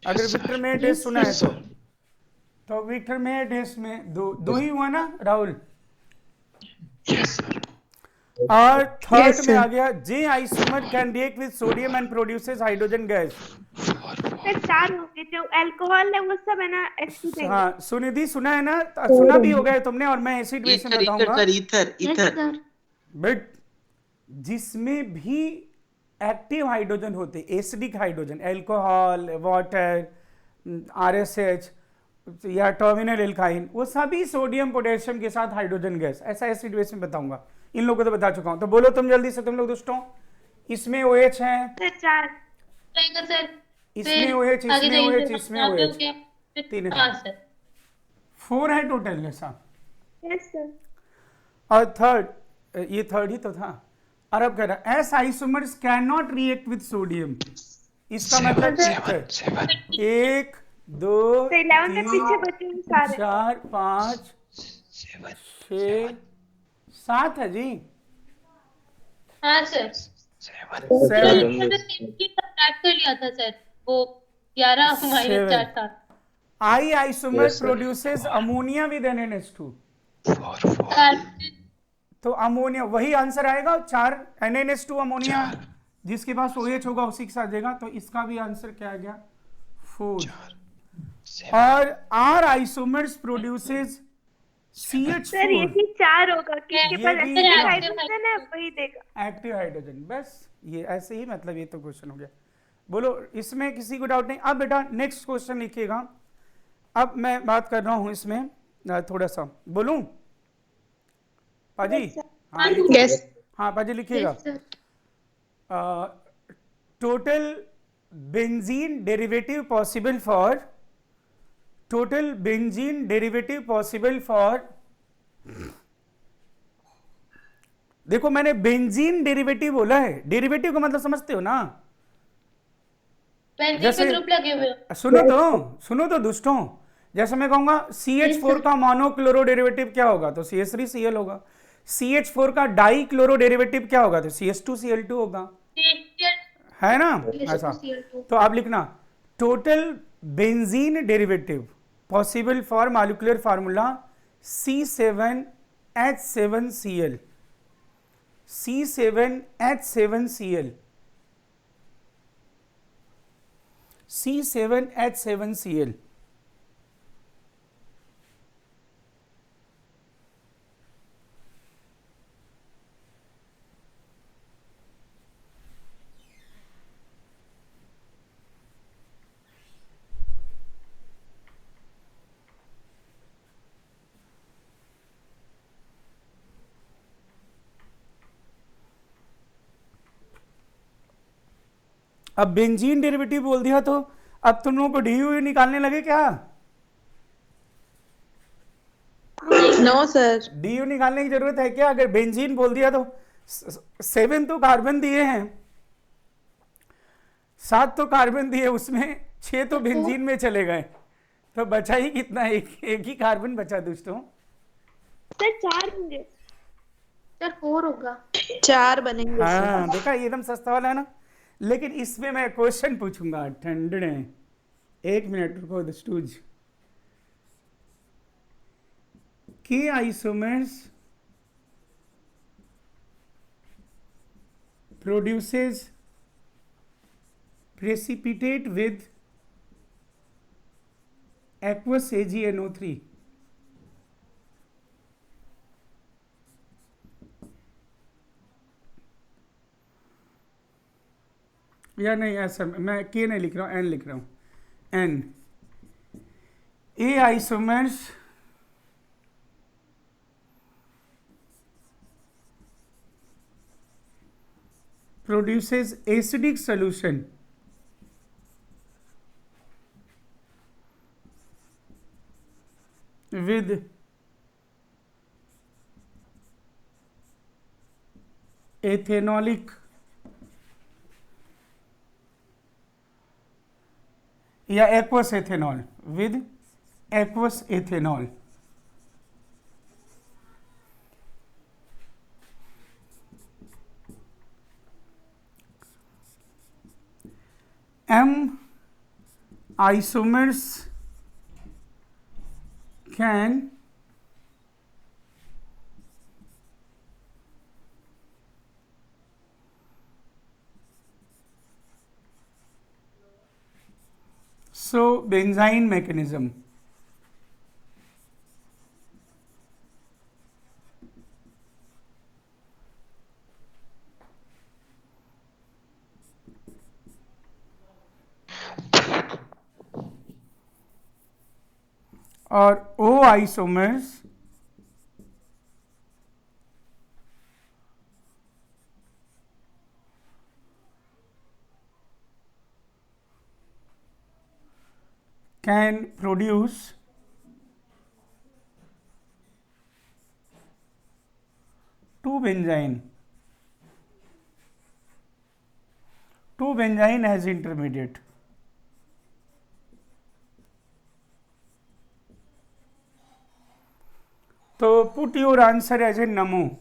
अगर विक्टर मेयर टेस्ट सुना है तो विक्टर मेयर टेस्ट में दो ही हुआ ना राहुल? और थर्ड में आ गया J isomer can react with sodium and produces hydrogen gas. Sir 4 होंगे, जो अल्कोहल है वो सब है ना H2 हाँ सुनिधि सुना है ना, सुना भी हो गया तुमने। और मैं एसिड बेस में बताऊंगा ईथर। बट जिसमें भी एक्टिव हाइड्रोजन होते, acidic hydrogen, alcohol, water, RSH या टर्मिनल एल्काइन, वो सभी सोडियम पोटेशियम के साथ हाइड्रोजन गैस, ऐसा एसिड बेस में बताऊंगा। इन लोगों को तो बता चुका हूं, तो बोलो तुम जल्दी से, तुम लोग दोस्तों। इसमें OH है, सर 4। रहेगा सर। इसमें फिर OH, आगे इसमें जाइए OH, सर, इसमें यहाँ पे हो OH, गया। तीन है। हाँ सर। 4 है टोटल ऐसा। Yes sir. और थर्ड, ये थर्ड ही तो था। और अब कह रहा S isomers can not react with sodium, इसका मतलब 1 2 तो 11 के पीछे 3 बचे हैं सारे। 4 5 6 7 है जी। हाँ सर। सेवन सब्ट्रैक्ट कर लिया था सर, वो 11 माइनस 4 था। I isomer produces ammonia with NaNH2। तो अमोनिया वही आंसर आएगा, 4 NaNH2 अमोनिया, जिसके पास OH होगा उसी के साथ देगा, तो इसका भी आंसर क्या आ गया 4। और R आइसोमर्स प्रोड्यूसेस सर ये CH4, भी 4 होगा, किसके ये पास भी एक्टिव चार। हाइड्रोजन है वही देगा। एक्टिव हाइड्रोजन, बस ये ऐसे ही, मतलब ये तो क्वेश्चन हो गया। बोलो इसमें किसी को डाउट नहीं। अब बेटा नेक्स्ट क्वेश्चन लिखिएगा। अब मैं बात कर रहा हूं इसमें थोड़ा सा, बोलूं पाजी? हाँ Yes. हाँ पाजी लिखिएगा। Total benzene derivative possible for, total benzene derivative possible for, देखो मैंने बेंजीन डेरिवेटिव बोला है, डेरिवेटिव का मतलब समझते हो ना? जैसे ग्रुप लगे हुए। सुनो तो दोस्तों, जैसे मैं कहूंगा CH4 का मोनोक्लोरो डेरिवेटिव क्या होगा, तो CH3Cl होगा। CH4 का डाई क्लोरो डेरिवेटिव क्या होगा, तो CH2Cl2 होगा, है ना? ऐसा तो आप लिखना total benzene derivative possible for molecular formula C7H7Cl, C7H7Cl, C7H7Cl। अब बेंजीन डेरिवेटिव बोल दिया तो अब तुम लोगों को DU निकालने लगे क्या? No sir. DU निकालने की जरूरत है क्या? अगर बेंजीन बोल दिया तो 7 तो कार्बन दिए हैं, 7 तो कार्बन दिए, उसमें 6 तो बेंजीन में चले गए, तो बचा ही कितना? एक ही कार्बन बचा दोस्तों। सर 4 होंगे। सर 4 होगा। 4 बनेंगे। हाँ देखा, ये एकदम सस्ता वाला है ना। लेकिन इसमें मैं क्वेश्चन पूछूंगा, ठंडे 1 मिनट रुको दोस्तूज। के isomers produces precipitate with aqueous AgNO3। या नहीं, ऐसा मैं के नहीं लिख रहा हूँ, एन लिख रहा हूँ। N A isomers produces acidic solution with ethanolic या aqueous ethanol, with aqueous ethanol। M isomers can so benzene mechanism। और O isomers can produce two benzene as intermediate. तो put your answer as a नमो.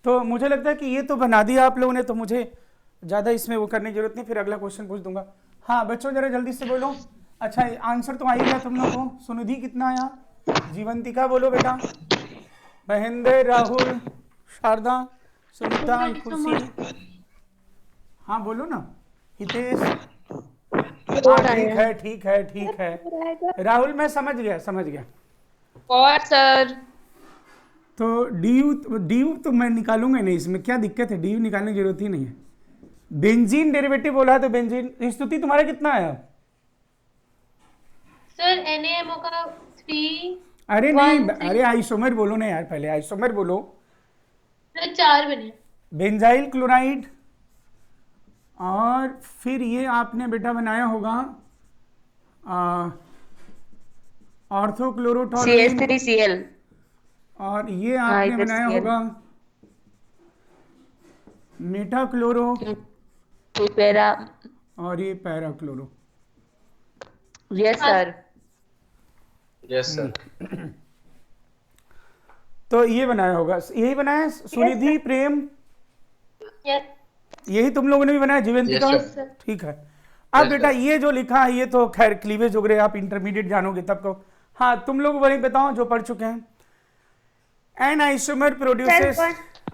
तो मुझे लगता है कि ये तो बना दिया आप लोगों ने, तो मुझे ज़्यादा इसमें वो करने की जरूरत नहीं, फिर अगला क्वेश्चन पूछ दूंगा. हाँ बच्चों जरा जल्दी से बोलो. अच्छा आंसर तो आ ही गया तुम लोग को. सुनिधि कितना आया? जीवंतिका बोलो बेटा. महेंद्र, राहुल, शारदा, सुनीता, खुशी. हाँ बोलो ना. हितेश. हाँ ठीक है. राहुल मैं समझ गया. और सर तो डी तो मैं निकालूंगा नहीं, इसमें क्या दिक्कत है? डी निकालने की जरूरत ही नहीं है. बेंजीन डेरिवेटिव बोला तो बेंजीन. स्तुति तुम्हारा कितना आया? सर NaMO का 3. अरे नहीं, अरे आइसोमर बोलो ना यार, पहले आइसोमर बोलो. 4 बने. बेंजाइल क्लोराइड, और फिर ये आपने बेटा बनाया होगा ऑर्थोक्लोरोटोलुइन, CH3Cl, और ये आपने बनाया होगा मेटाक्लोरो, पैरा. और ये parachloro. Yes sir. Yes sir. तो ये बनाया होगा, यही बनाया सुनिधि, प्रेम, यही तुम लोगों ने भी बनाया, जीवंतिका. ठीक है. अब बेटा ये जो लिखा है ये तो खैर क्लीवेज वगैरह आप इंटरमीडिएट जानोगे तब को. हाँ तुम लोग वही बताओ जो पढ़ चुके हैं. N isomer produces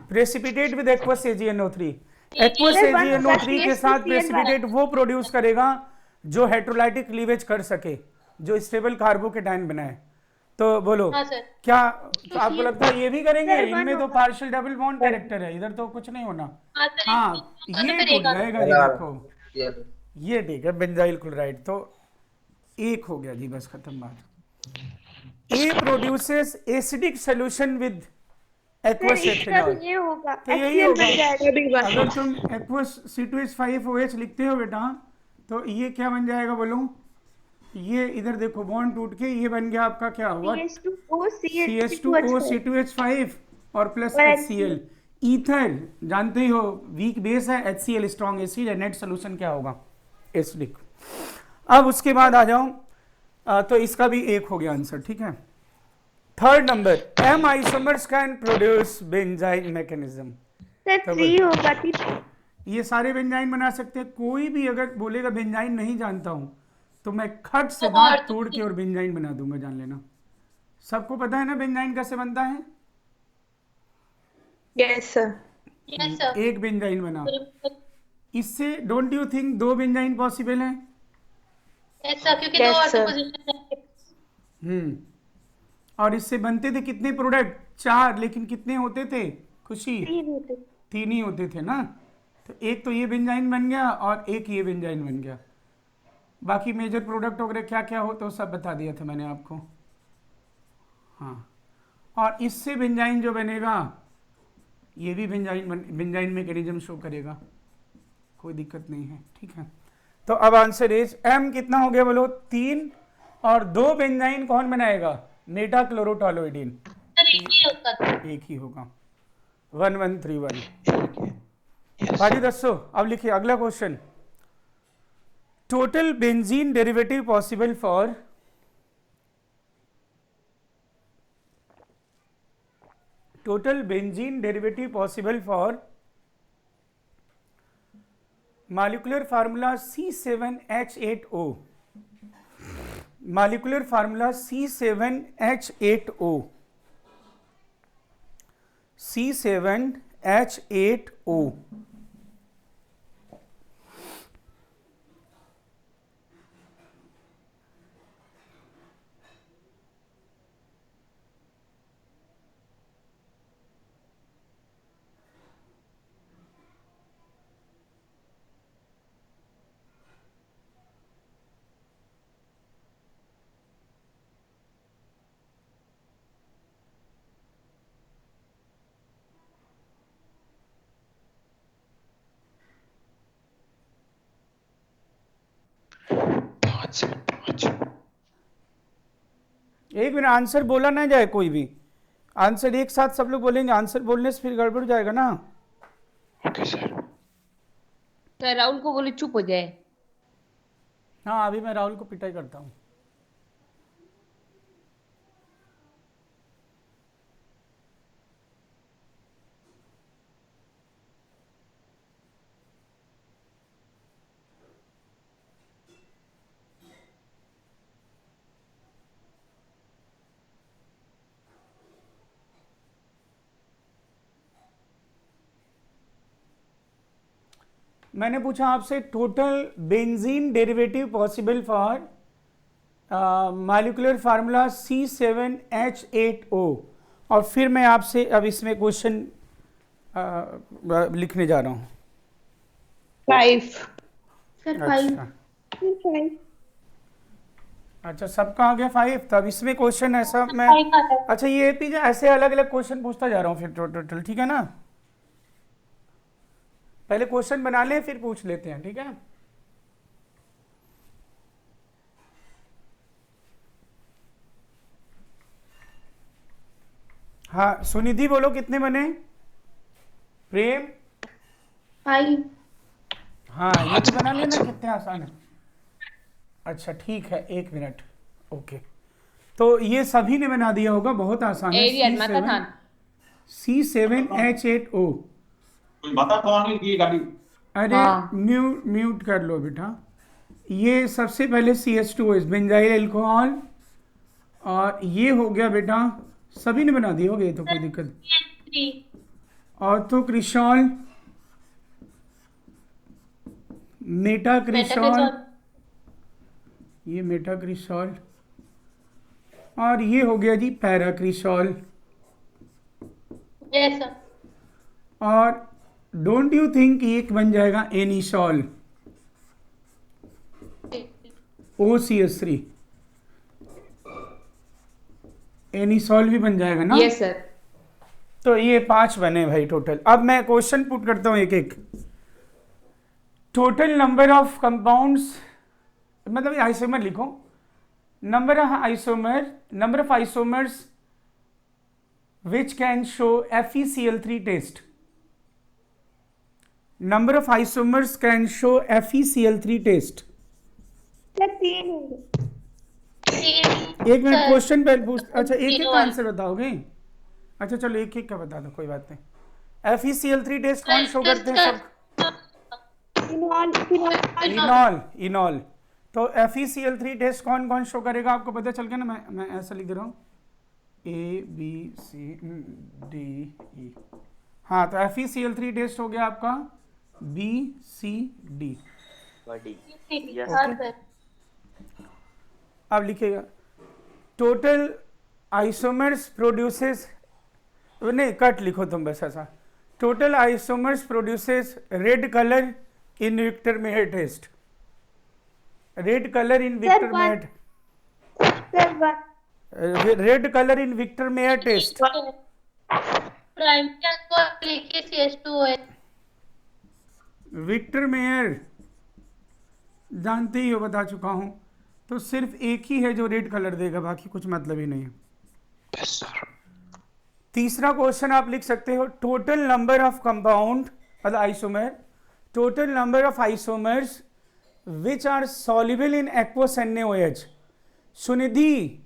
precipitate with aqueous AgNO3. Aqueous AgNO3 के साथ प्रेसिपिटेट वो प्रोड्यूस करेगा जो हेट्रोलाइटिक क्लीवेज कर सके, जो स्टेबल कार्बोकेटाइन बनाए. तो बोलो क्या तो आपको लगता है ये भी करेंगे? इनमें तो पार्शियल डबल बॉन्ड कैरेक्टर है, इधर तो कुछ नहीं होना. हाँ ये टूट जाएगा जी. देखो ये ठीक है, बेंजाइल क्लोराइड. तो एक हो गया जी, बस खत्म बात. A produces acidic solution with aqueous ethanol. ये होगा तो यही होगा. अगर अगर तुम एक्वस C2H5OH लिखते हो बेटा, तो ये क्या बन जाएगा बोलो? ये इधर देखो बॉन्ड टूट के ये बन गया आपका क्या हुआ? CH2O C2H5 और प्लस HCl. ईथर जानते ही हो वीक बेस है, HCl स्ट्रॉन्ग एसिड है. नेट सोल्यूशन क्या होगा? एसिडिक. अब उसके बाद आ जाओ. तो इसका भी एक हो गया आंसर. ठीक है. Third number, M isomers can produce benzene mechanism. ये सारे बेंजाइन बना सकते हैं. कोई भी अगर बोलेगा बेंजाइन नहीं जानता हूं तो मैं खट से दांत तोड़ के और बेंजाइन बना दूंगा, जान लेना. सबको पता है ना बेंजाइन कैसे बनता है? Yes sir. एक बेंजाइन बना. इससे don't you think 2 benzene possible है? क्योंकि 2 ऑटो पोजीशन है. और इससे बनते थे कितने प्रोडक्ट? 4. लेकिन कितने होते थे खुशी? 3 ही होते थे ना. तो एक तो ये बेंजाइन बन गया और एक ये बेंजाइन बन गया. बाकी मेजर प्रोडक्ट वगैरह क्या क्या हो तो सब बता दिया था मैंने आपको. हाँ, और इससे बेंजाइन जो बनेगा ये भी बेंजाइन मैकेनिज्म शो करेगा, कोई दिक्कत नहीं है. ठीक है. तो अब आंसर इज M कितना हो गया बोलो? 3. और 2 बेंजाइन कौन बनाएगा? मेटाक्लोरोटोलुइडिन. एक ही होगा. 1131. बाजी दसो. अब लिखिए अगला question. Total benzene derivative possible for molecular formula C7H8O. molecular formula C7H8O. C7H8O. एक मिनट, आंसर बोला ना जाए कोई भी, आंसर एक साथ सब लोग बोलेंगे, आंसर बोलने से फिर गड़बड़ जाएगा ना। तो राहुल को बोले चुप हो जाए। हाँ अभी मैं राहुल को पिटाई करता हूँ। मैंने पूछा आपसे total benzene derivative possible for molecular formula C7H8O, और फिर मैं आपसे अब इसमें क्वेश्चन लिखने जा रहा हूँ। 5 सर अच्छा 5 अच्छा, सबका आ गया 5। तब इसमें क्वेश्चन ऐसा मैं, अच्छा ये पीछे ऐसे अलग अलग क्वेश्चन पूछता जा रहा हूँ फिर टोटल, ठीक है ना। पहले क्वेश्चन बना लें फिर पूछ लेते हैं, ठीक है। हाँ सुनिधि बोलो कितने बने? प्रेम 5 हाँ ये तो बना लेना, कितने आसान है। अच्छा ठीक है, एक मिनट, ओके। तो ये सभी ने बना दिया होगा, बहुत आसान है। C7H8O। अरे म्यूट कर लो बेटा। ये सबसे पहले CH2 बेंजाइल अल्कोहल, और ये हो गया बेटा, सभी ने बना दिया होगा, ये तो कोई दिक्कत। ऑर्थोक्रिशॉल, मेटाक्रिशॉल, ये मेटाक्रिशॉल, और ये हो गया जी पैराक्रिशॉल। Yes sir. और डोंट यू थिंक एक बन जाएगा एनिसॉल, OCH3, एनिसॉल भी बन जाएगा ना। Yes sir. तो ये 5 बने भाई टोटल। अब मैं क्वेश्चन पुट करता हूं एक एक। टोटल नंबर ऑफ कंपाउंड्स, मतलब आइसोमर लिखो, number of isomers which can show FeCl3 test. Number of isomers can show FeCl3 test. Sir 3 होंगे। एक मिनट, क्वेश्चन पहले पूछ, अच्छा एक एक आंसर बताओगे? अच्छा चलो एक एक का बता दो, कोई बात नहीं। FeCl3 टेस्ट कौन शो करते हैं सब? इनॉल। तो FeCl3 टेस्ट कौन कौन शो करेगा आपको पता चल गया ना। मैं ऐसा लिख दे रहा हूँ ABCDE। हाँ तो FeCl3 टेस्ट हो गया आपका BCD। अब लिखेगा टोटल आइसोमर्स प्रोड्यूसेस, नहीं कट लिखो तुम बस ऐसा, total isomers produces red colour in Victor Meyer test. Red colour in Victor Meyer, red colour in Victor Meyer test. Victor Meyer जानते ही हो, बता चुका हूं। तो सिर्फ एक ही है जो रेड कलर देगा, बाकी कुछ मतलब ही नहीं है। तीसरा क्वेश्चन आप लिख सकते हो, टोटल नंबर ऑफ कंपाउंड मतलब isomer, total number of isomers which are soluble in aqueous NaOH। Sunidhi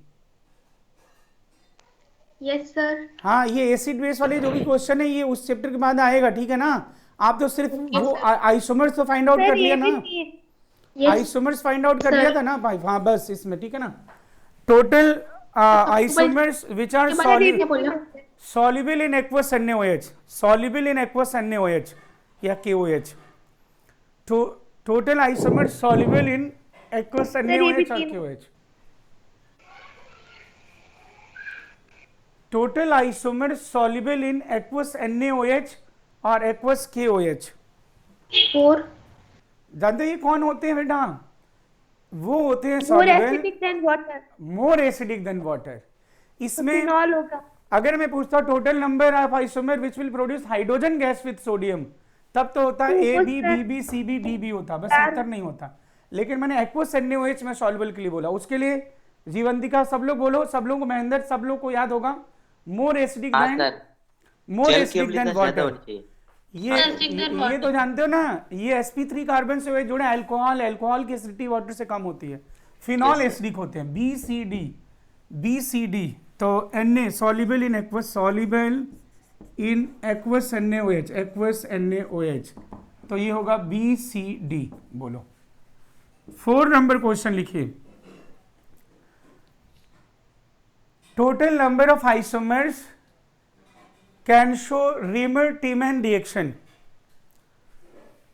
yes sir. हाँ ये एसिड बेस वाले जो भी क्वेश्चन है ये उस चैप्टर के बाद आएगा, ठीक है ना। आप तो सिर्फ वो आइसोमर्स तो फाइंड आउट कर लिया ना, आइसोमर्स फाइंड आउट कर लिया था ना भाई। हाँ बस इसमें ठीक है ना। Total isomers which are soluble in aqueous NaOH, soluble in aqueous NaOH या KOH। तो total isomers soluble in aqueous NaOH और KOH। Total isomers soluble in aqueous NaOH और aqueous KOH। 4 जानते ये कौन होते हैं बेटा? वो होते हैं more soluble, acidic than water। more acidic than water। इसमें फिनॉल होगा। अगर मैं पूछता हूँ total number of isomer which will produce hydrogen gas with sodium, तब तो होता है AB BB CB DB होता, बस उत्तर नहीं होता। लेकिन मैंने एक्वस NaOH में सॉल्युबल के लिए बोला। उसके लिए जीवंतिका सब लोग बोलो, सब लोग को, महेंद्र सब लोग को याद होगा, मोर एसिडिक हाँ देन सर, मोर जल की एसिडिक अम्लता देन ज्यादा वाटर। होनी चाहिए। ये तो जानते हो ना, ये sp3 कार्बन से जुड़े अल्कोहल, अल्कोहल की एसिडिटी वाटर से कम होती है। फिनॉल एसिडिक होते हैं, BCD। तो Na soluble in aqueous, soluble in aqueous NaOH, तो ये होगा BCD। बोलो 4 नंबर क्वेश्चन लिखिए। Total number of isomers can show Riemann-Tiemann reaction.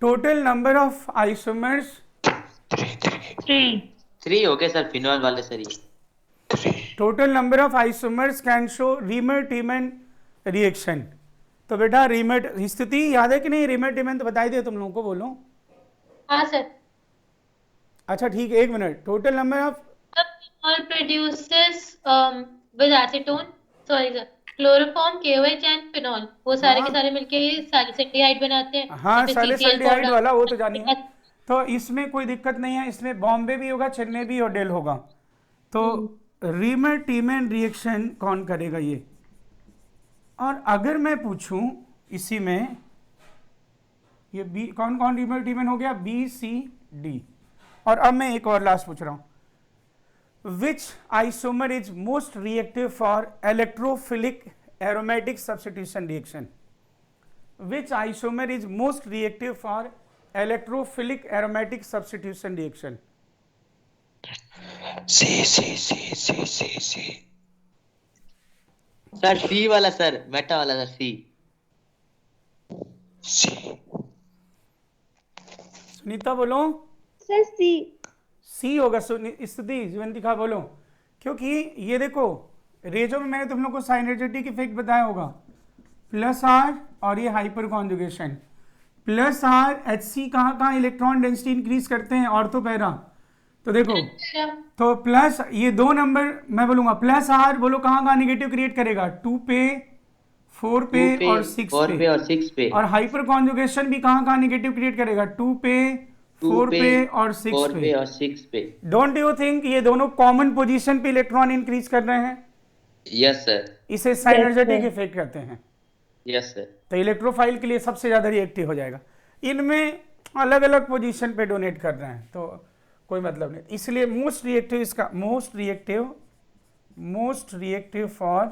Total number of isomers 3 हो गए सर, फिनॉल वाले सर ये। Total number of isomers can show Riemann-Tiemann reaction. तो बेटा रीमेट स्थिति याद है कि नहीं? Riemann-Tiemann तो बताई दे तुम लोगों को, बोलो। हाँ सर। अच्छा ठीक है, 1 minute. Total number of Phenol produces with acetone, sorry sir, chloroform, KOH and phenol, वो सारे के सारे मिलके ये सैलिसिल्डिहाइड बनाते हैं। हाँ, फिर सैलिसिल्डिहाइड CCl वाला वो तो जानिए। तो इसमें कोई दिक्कत नहीं है, इसमें बॉम्बे भी होगा, चेन्नई भी और डेल होगा। तो Riemann-Tiemann रिएक्शन कौन करेगा ये? और अगर मैं पूछूं इसी में ये बी कौन कौन Riemann-Tiemann हो गया, BCD। और अब मैं एक और लास्ट पूछ रहा हूं, which isomer is most reactive for electrophilic aromatic substitution reaction? Which isomer is most reactive for electrophilic aromatic substitution reaction? C। Sir C वाला सर, मेटा वाला सर, C। सुनीता बोलो। सर सी होगा। स्थिति जीवंतिका बोलो। क्योंकि ये देखो रेजो में मैंने तुम लोग को साइनर्जेटिक इफेक्ट बताया होगा, +R और ये हाइपर कॉन्जुगेशन। +R HC कहाँ इलेक्ट्रॉन डेंसिटी इंक्रीज करते हैं, ऑर्थो पैरा। तो देखो तो प्लस ये 2 नंबर मैं बोलूंगा, +R बोलो कहाँ निगेटिव क्रिएट करेगा, 2 पे 4 पे और 6 पे। और हाइपर कॉन्जुगेशन भी कहाँ निगेटिव क्रिएट करेगा, 2 पे 4 पे और 6 पे। डोंट यू थिंक ये दोनों कॉमन पोजीशन पे इलेक्ट्रॉन इंक्रीज कर रहे हैं? Yes sir. इसे साइनर्जेटिक इफेक्ट कहते हैं। Yes sir. तो इलेक्ट्रोफाइल के लिए सबसे ज्यादा रिएक्टिव हो जाएगा। इनमें अलग अलग पोजीशन पे डोनेट कर रहे हैं तो कोई मतलब नहीं, इसलिए मोस्ट रिएक्टिव इसका most reactive for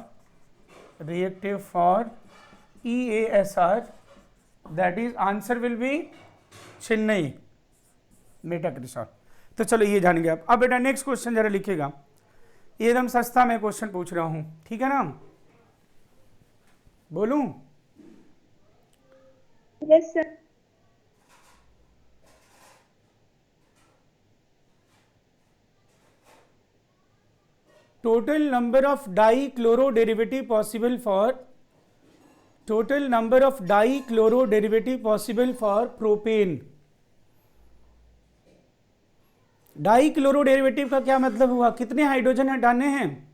EASR, that is answer will be चेन्नई मेटाक्रिसॉल। तो चलो ये जान गए आप। अब बेटा नेक्स्ट क्वेश्चन जरा लिखिएगा, ये एकदम सस्ता मैं क्वेश्चन पूछ रहा हूं, ठीक है ना? बोलूं? Yes sir. Total number of dichloro derivative possible for propane. Dichloro derivative का क्या मतलब हुआ? कितने हाइड्रोजन हटाने हैं?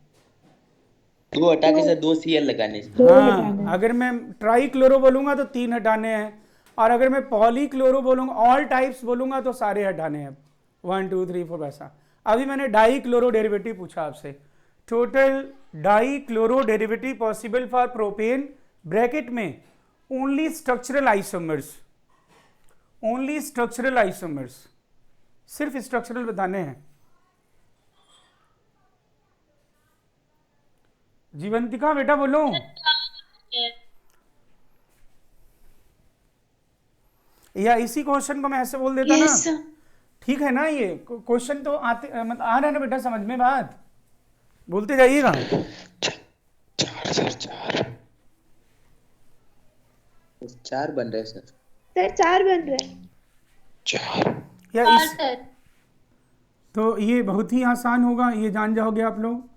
2 हटा के सर 2 Cl लगाने। हाँ, अगर मैं ट्राइक्लोरो बोलूंगा तो 3 हटाने हैं, और अगर मैं पॉलीक्लोरो बोलूंगा, ऑल टाइप्स बोलूंगा तो सारे हटाने हैं, 1 2 3 4 वैसा। अभी मैंने डाइक्लोरो डेरिवेटिव पूछा आपसे। Total dichloro derivative possible for propane, bracket में ओनली स्ट्रक्चरल आइसोमर्स, सिर्फ स्ट्रक्चरल बताने हैं। जीवंतिका बेटा बोलो। या इसी क्वेश्चन को मैं ऐसे बोल देता ना, ठीक है ना? ये क्वेश्चन तो आ रहा है ना बेटा, समझ में बात? बोलते जाइएगा। 4 बन रहे सर। सर 4 बन रहे हैं। 4 या इस तो ये बहुत ही आसान होगा, ये जान जाओगे आप लोग।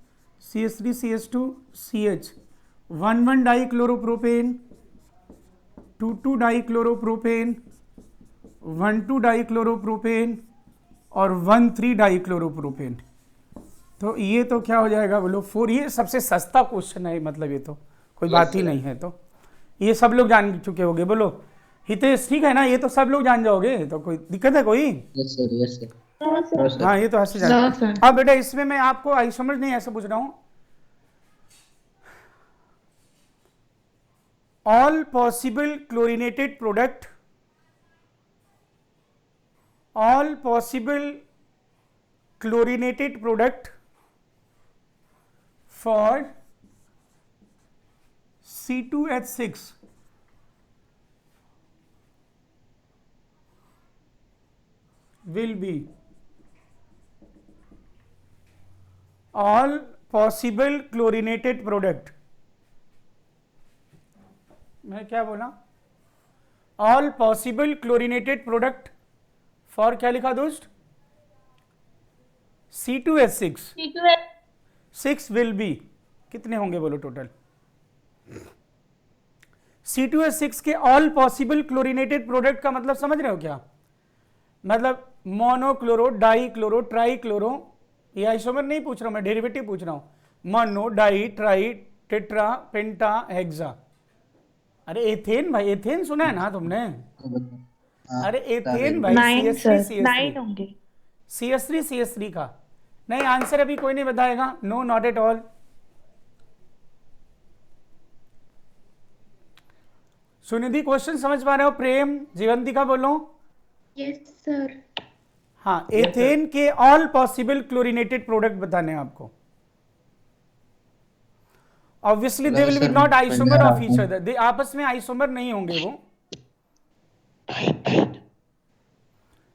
CH3 CH2 CH, 1 डाइक्लोरोप्रोपेन, 2 डाइक्लोरोप्रोपेन, 1 डाइक्लोरोप्रोपेन और 1 डाइक्लोरोप्रोपेन। तो ये तो क्या हो जाएगा बोलो 4। ये सबसे सस्ता क्वेश्चन है, मतलब ये तो कोई बात ही नहीं है। तो ये सब लोग जान चुके होंगे, बोलो हितेश, ठीक है ना? ये तो सब लोग जान जाओगे, तो कोई दिक्कत है कोई? Yes sir. No, sir. हाँ ये तो ऐसे जाएगा। अब बेटा इसमें मैं आपको आइसोमर नहीं ऐसे पूछ रहा हूँ, all possible chlorinated product, all possible chlorinated product for C2H6 will be all possible chlorinated product, मैं क्या बोला, all possible chlorinated product for क्या लिखा दोस्त, C2H6 6 विल बी, कितने होंगे बोलो टोटल, C2H6 के ऑल पॉसिबल क्लोरीनेटेड प्रोडक्ट का मतलब समझ रहे हो क्या, मतलब monochloro, die chloro, try chloro, ये आइसोमर नहीं पूछ रहा हूं मैं, डेरिवेटिव पूछ रहा हूं, मोनो, डाई, ट्राई, टेट्रा, पेंटा, हेक्सा। अरे एथेन भाई, एथेन सुना है ना तुमने, अरे एथेन भाई, 9 सर, 9 CH3 होंगे। CH3 का नहीं, आंसर अभी कोई नहीं बताएगा, no not at all. Sunidhi question समझ पा रहे हो, प्रेम, जीवंतिका बोलो। Yes sir. हाँ, एथेन के ऑल पॉसिबल क्लोरीनेटेड प्रोडक्ट बताने हैं आपको। Obviously they will be not isomer of each other, they आपस में आइसोमर नहीं होंगे वो।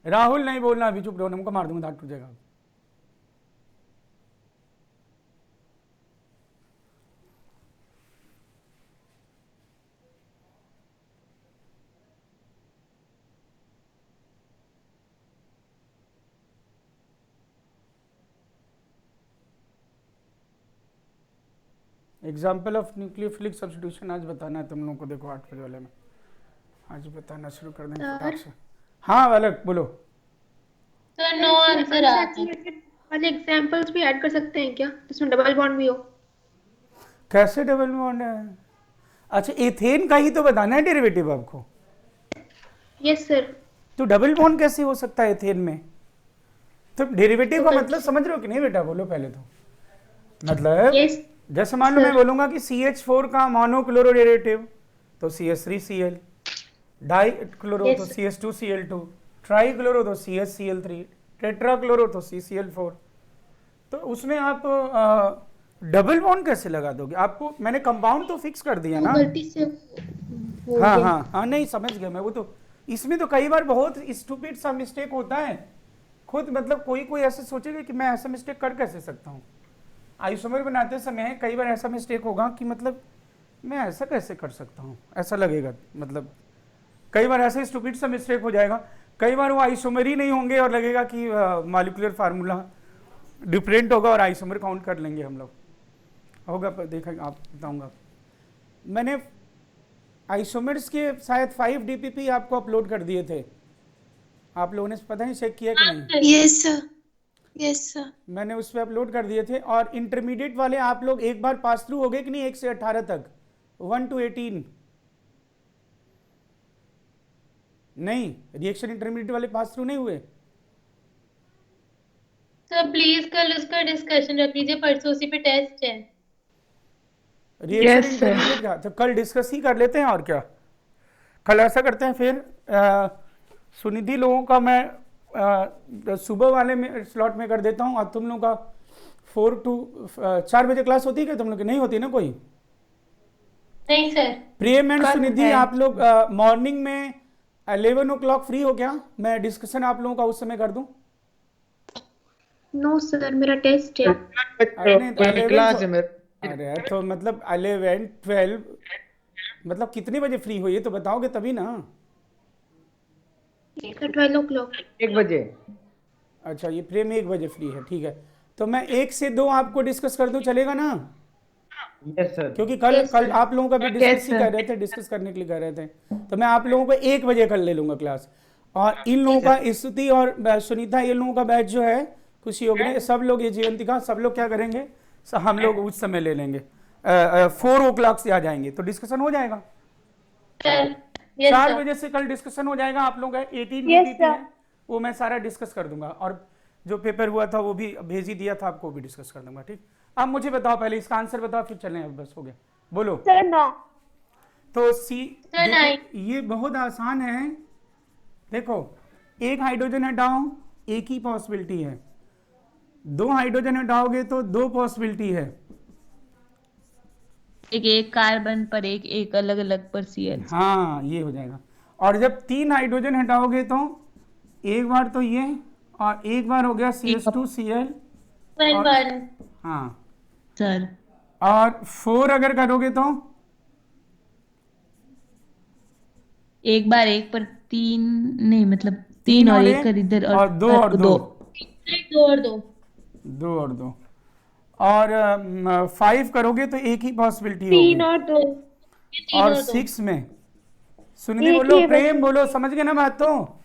राहुल नहीं बोलना अभी, चुप रहो, हमको मार दूंगा, दांत टूटेगा। एग्जाम्पल ऑफ न्यूक्लियोफिलिक सब्स्टिट्यूशन आज बताना है तुम लोगों को, देखो 8 बजे वाले में आज बताना शुरू कर देंगे फटाक से। हाँ बालक बोलो। सर नो आंसर वाले एग्जांपल्स भी ऐड कर सकते हैं क्या, जिसमें डबल बॉन्ड भी हो? कैसे डबल बॉन्ड है? अच्छा एथेन का ही तो बताना है डेरिवेटिव आपको। Yes sir. तो डबल बॉन्ड कैसे हो सकता है एथेन में? तो डेरिवेटिव का मतलब समझ रहे हो कि नहीं बेटा, बोलो पहले तो। मतलब यस जैसे मान लो मैं बोलूंगा कि CH4 का मोनोक्लोरो डेरिवेटिव तो CH3Cl, डाई क्लोरो तो CH2Cl2, ट्राई क्लोरो तो CHCl3, टेट्रा क्लोरो तो CCl4। तो उसमें आप डबल बॉन्ड कैसे लगा दोगे? आपको मैंने कंपाउंड तो फिक्स कर दिया ना। गलती से हाँ हाँ हाँ, नहीं समझ गया मैं। वो तो इसमें तो कई बार बहुत स्टूपिड सा मिस्टेक होता है खुद, मतलब कोई ऐसे सोचेगा कि मैं ऐसा मिस्टेक कर कैसे सकता हूँ। आइसोमर बनाते समय कई बार ऐसा मिस्टेक होगा कि मतलब मैं ऐसा कैसे कर सकता हूँ, ऐसा लगेगा। मतलब कई बार ऐसे स्टूपिड सा मिस्टेक हो जाएगा, कई बार वो आइसोमर ही नहीं होंगे और लगेगा कि मॉलिक्यूलर फार्मूला डिफरेंट होगा और आइसोमर काउंट कर लेंगे हम लोग, होगा देखा आप बताऊंगा। मैंने आइसोमर्स के शायद 5 DPP आपको अपलोड कर दिए थे, आप लोगों ने पता नहीं चेक किया कि नहीं? Yes sir, yes sir. मैंने उस पर अपलोड कर दिए थे। और इंटरमीडिएट वाले आप लोग एक बार पास थ्रू हो गए कि नहीं, 1 से 18 तक, 1 to 18 नहीं, रिएक्शन इंटरमीडिएट वाले पास थ्रू नहीं हुए? सर प्लीज कल उसका डिस्कशन रख लीजिए, परसों उसी पे टेस्ट है। रिएक्शन इंटरमीडिएट का तो कल डिस्कस ही कर लेते हैं, और क्या कल ऐसा करते हैं। फिर सुनिधि लोगों का मैं सुबह वाले में स्लॉट में कर देता हूँ, और तुम लोगों का 4 बजे क्लास होती है क्या तुम लोग की? नहीं होती ना कोई? नहीं सर। प्रेम एंड सुनिधि आप लोग मॉर्निंग में 11 o'clock फ्री हो क्या? मैं डिस्कशन आप लोगों का उस समय कर दूं? नो सर, मेरा टेस्ट है। क्लास है मेरा। अरे तो मतलब 11, 12 मतलब कितने बजे फ्री हो, ये तो बताओगे तभी ना। 12 o'clock। 1 बजे। अच्छा ये प्रेम 1 बजे फ्री है, ठीक है। तो मैं 1 से 2 आपको डिस्कस कर दूं, चलेगा ना? Yes sir. क्योंकि कल आप लोगों का भी डिस्कस ही कर रहे थे, डिस्कस करने के लिए कर रहे थे, तो मैं आप लोगों को 1 बजे कल ले लूंगा क्लास। और इन लोगों का स्तुति और सुनीता, ये लोगों का बैच जो है खुशी योगने, सब लोग, ये जीवंतिका, सब लोग क्या करेंगे, हम लोग उस समय ले लेंगे, 4 o'clock से आ जाएंगे तो डिस्कशन हो जाएगा। 4 बजे से कल डिस्कशन हो जाएगा। आप लोग 18 DPP है वो मैं सारा डिस्कस कर दूंगा। और जो पेपर हुआ था वो भी भेज ही दिया था आपको, भी डिस्कस कर दूंगा। ठीक, अब मुझे बताओ पहले इसका आंसर बताओ, फिर चलें, अब बस हो गया, बोलो। सर 9। तो सी, सर 9। ये बहुत आसान है। देखो, एक हाइड्रोजन हटाओ, एक ही पॉसिबिलिटी है। 2 हाइड्रोजन हटाओगे तो 2 पॉसिबिलिटी है। एक कार्बन पर एक अलग अलग पर Cl। हाँ, ये हो जाएगा। और जब 3 हाइड्रोजन हटाओगे तो एक बार तो ये, और एक बार हो गया CH2Cl। हाँ सर, और 4 अगर करोगे तो एक बार एक पर 3 नहीं, मतलब 3 और 1 कर इधर और 2 और 2, 2 और 2, 2 और 2, और 5 करोगे तो एक ही पॉसिबिलिटी होगी। 3 और 2। और 6 में सुनिधि बोलो, प्रेम बोलो, समझ गए ना बात? तो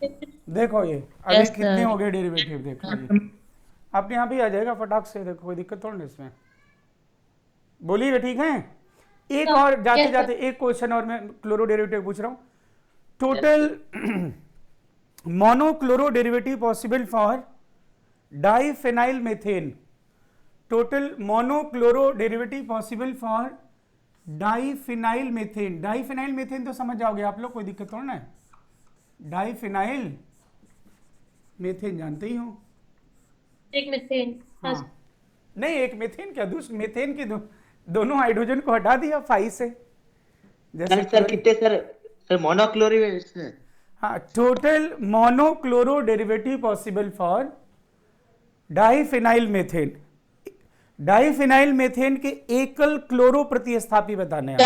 देखो ये अभी Yes, कितने sir। हो गए डेरिवेटिव, देखो ये अपने यहाँ भी आ जाएगा फटाक से, देखो कोई दिक्कत थोड़ी नहीं इसमें। बोलिए, ठीक है? एक और जाते जाते एक क्वेश्चन और मैं क्लोरो डेरिवेटिव पूछ रहा हूँ। Total monochloro derivative possible for diphenyl methane. Total monochloro derivative possible for diphenyl methane. Diphenyl methane तो समझ जाओगे आप लोग, कोई दिक्कत थोड़ा ना है। डाइफिनाइल मेथेन जानते ही हो। एक मीथेन। हाँ, नहीं एक मेथेन क्या, दूसरे मेथेन की दोनों हाइड्रोजन को हटा दिया 5 से, जैसे सर कितने सर मोनोक्लोरिक। हाँ, total monochloro derivative possible for diphenyl methane. Diphenyl methane के एकल क्लोरो प्रतिस्थापी बताने हैं।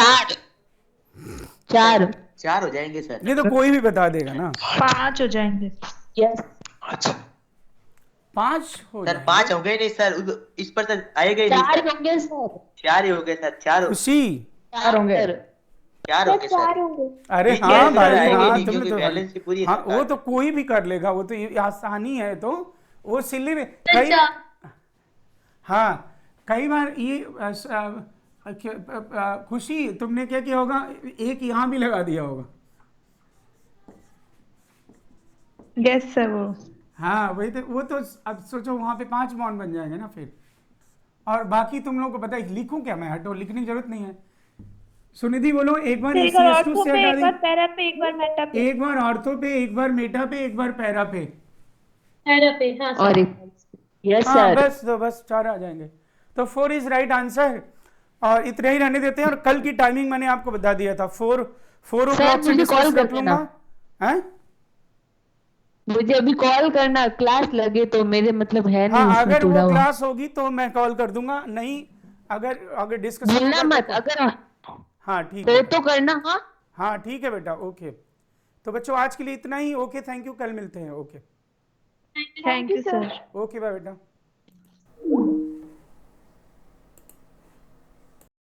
4 हो जाएंगे सर। नहीं तो कोई भी बता देगा ना। 5 हो जाएंगे। Yes. अच्छा 5 हो सर, जाएंगे। 5 हो गए नहीं सर, इस पर सर आएगा ही नहीं 4 सर। होंगे सर। 4 ही हो गए सर, 4 खुशी, 4 होंगे। 4 हो गए 4 सर। होंगे। अरे ठीक है, हाँ सर, भाई, आएंगे हाँ नहीं, तुमने क्योंकि तो बैलेंस ही पूरी है हाँ, सर। वो तो कोई भी कर लेगा, वो तो ये आसानी है। तो वो सिल्ली में कई, हाँ कई बार ये खुशी तुमने क्या किया होगा, एक यहाँ भी लगा दिया होगा। Yes sir. वो हाँ वही तो, वो तो अब सोचो वहाँ पे 5 बॉन्ड बन जाएंगे ना फिर। और बाकी तुम लोगों को पता है, लिखूं क्या मैं, हटो, लिखने की जरूरत नहीं है। सुनिधि बोलो, एक बार एक बार CH2 ऑर्थो से पे, हटा एक दी, बार पैरा पे, एक बार मेटा पे। एक बार ऑर्थो पे, एक बार मेटा पे, एक बार पैरा पे। पैरा पे, हाँ सर। और एक Yes, हाँ sir. बस, तो बस 4 आ जाएंगे। तो 4 इज राइट आंसर। और इतने ही रहने देते हैं। और कल की टाइमिंग मैंने आपको बता दिया था, 4 o'clock से मुझे डिस्कस कॉल कर कर लूंगा। देना। हैं? मुझे अभी कॉल करना, क्लास लगे तो मेरे मतलब है नहीं हाँ, उसमें अगर जुड़ा वो हुआ। क्लास होगी तो मैं कॉल कर दूंगा, नहीं अगर डिस्कशन भूलना मत, अगर हाँ ठीक हो है, तो करना। हाँ हाँ ठीक है बेटा, ओके। तो बच्चों आज के लिए इतना ही, ओके, थैंक यू, कल मिलते हैं, okay thank you sir. Okay bye बेटा।